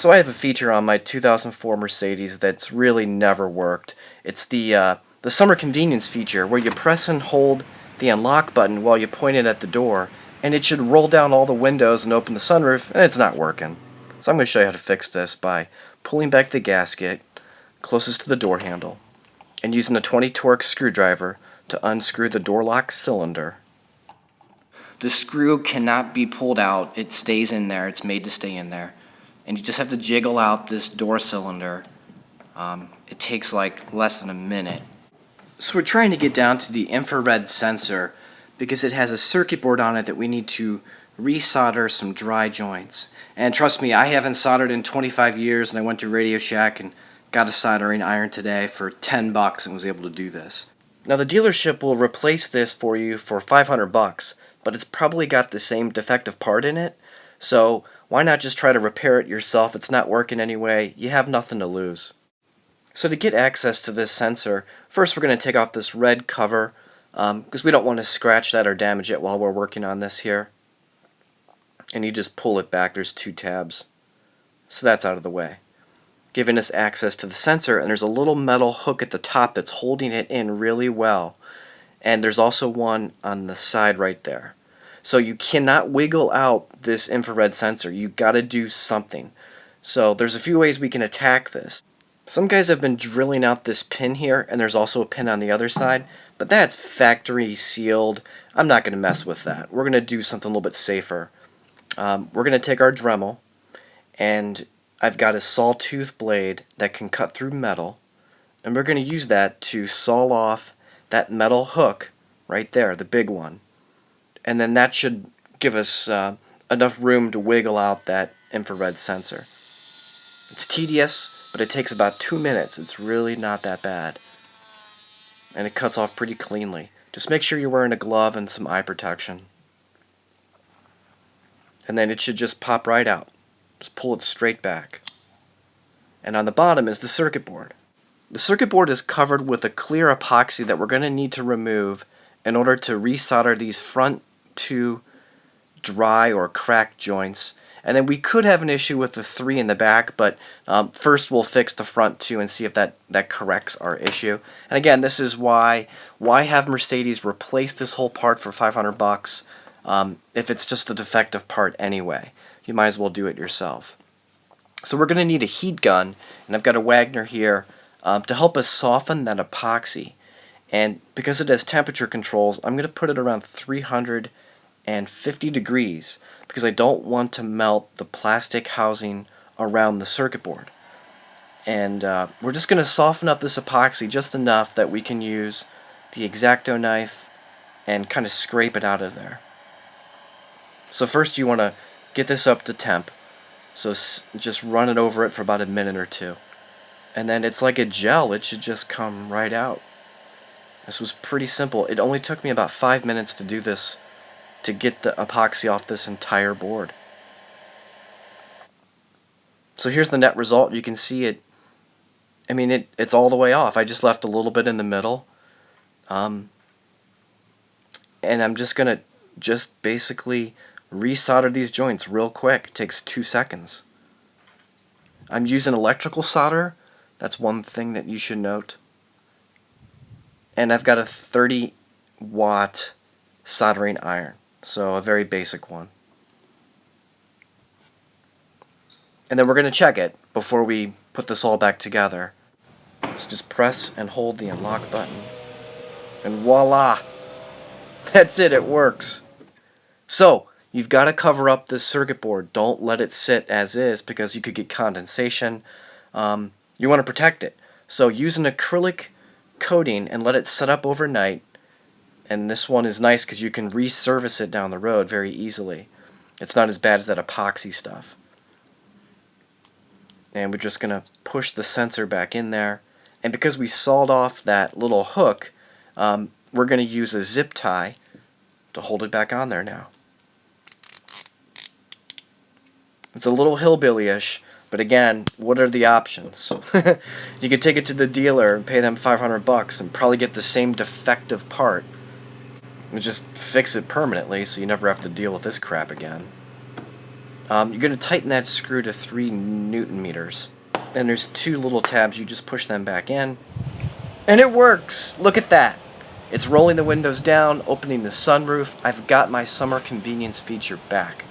So I have a feature on my 2004 Mercedes that's really never worked. It's the summer convenience feature where you press and hold the unlock button while you point it at the door, and it should roll down all the windows and open the sunroof, and it's not working. So I'm going to show you how to fix this by pulling back the gasket closest to the door handle and using a 20 torque screwdriver to unscrew the door lock cylinder. The screw cannot be pulled out. It stays in there. It's made to stay in there. And you just have to jiggle out this door cylinder. It takes like less than a minute. So we're trying to get down to the infrared sensor because it has a circuit board on it that we need to resolder some dry joints. And trust me, I haven't soldered in 25 years, and I went to Radio Shack and got a soldering iron today for $10 and was able to do this. Now the dealership will replace this for you for $500, but it's probably got the same defective part in it. So why not just try to repair it yourself? It's not working anyway. You have nothing to lose. So to get access to this sensor, first we're going to take off this red cover because we don't want to scratch that or damage it while we're working on this here. And you just pull it back. There's two tabs. So that's out of the way, giving us access to the sensor. And there's a little metal hook at the top that's holding it in really well. And there's also one on the side right there. So you cannot wiggle out this infrared sensor. You got to do something. So there's a few ways we can attack this. Some guys have been drilling out this pin here, and there's also a pin on the other side, but that's factory sealed. I'm not going to mess with that. We're going to do something a little bit safer. We're going to take our Dremel, and I've got a sawtooth blade that can cut through metal, and we're going to use that to saw off that metal hook right there, the big one. And then that should give us enough room to wiggle out that infrared sensor. It's tedious, but it takes about 2 minutes. It's really not that bad. And it cuts off pretty cleanly. Just make sure you're wearing a glove and some eye protection. And then it should just pop right out. Just pull it straight back. And on the bottom is the circuit board. The circuit board is covered with a clear epoxy that we're going to need to remove in order to resolder these front two dry or cracked joints. And then we could have an issue with the three in the back, but first we'll fix the front two and see if that corrects our issue. And again, this is why have Mercedes replace this whole part for $500 if it's just a defective part anyway. You might as well do it yourself. So we're going to need a heat gun, and I've got a Wagner here to help us soften that epoxy. And because it has temperature controls, I'm going to put it around 350 degrees because I don't want to melt the plastic housing around the circuit board. And we're just going to soften up this epoxy just enough that we can use the X-Acto knife and kind of scrape it out of there. So first you want to get this up to temp. So just run it over it for about a minute or two. And then it's like a gel. It should just come right out. This was pretty simple. It only took me about 5 minutes to do this, to get the epoxy off this entire board. So here's the net result. You can see it. I mean, it's all the way off. I just left a little bit in the middle. And I'm just going to basically resolder these joints real quick. It takes 2 seconds. I'm using electrical solder. That's one thing that you should note. And I've got a 30-watt soldering iron, so a very basic one. And then we're going to check it before we put this all back together. So just press and hold the unlock button. And voila! That's it, it works. So, you've got to cover up this circuit board. Don't let it sit as is because you could get condensation. You want to protect it. So use an acrylic coating and let it set up overnight. And this one is nice because you can resurface it down the road very easily. It's not as bad as that epoxy stuff. And we're just going to push the sensor back in there. And because we sawed off that little hook, we're going to use a zip tie to hold it back on there now. It's a little hillbilly-ish, but again, what are the options? You could take it to the dealer and pay them $500 and probably get the same defective part and just fix it permanently so you never have to deal with this crap again. You're going to tighten that screw to 3 Newton meters. And there's 2 little tabs, you just push them back in. And it works! Look at that! It's rolling the windows down, opening the sunroof. I've got my summer convenience feature back.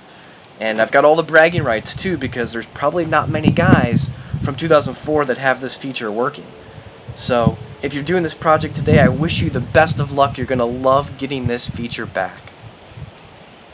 And I've got all the bragging rights too, because there's probably not many guys from 2004 that have this feature working. So, if you're doing this project today, I wish you the best of luck. You're going to love getting this feature back.